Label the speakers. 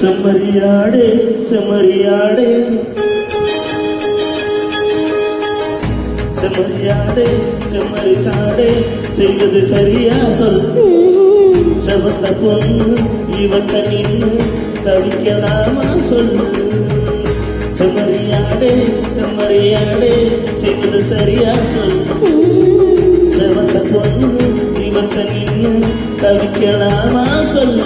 Speaker 1: செம்மறியாடே செம்மறியாடே செம்மறியாடே செம்மறி சாடே செய்வது சரியா சொல். செவந்த பொண்ணு இவக்க நின்று தவிக்கலாமா சொல். செம்மறியாடே செம்மறியாடே செய்வது சரியா சொல். செவந்த பொண்ணு இவக்க நின்று தவிக்கலாமா சொல்.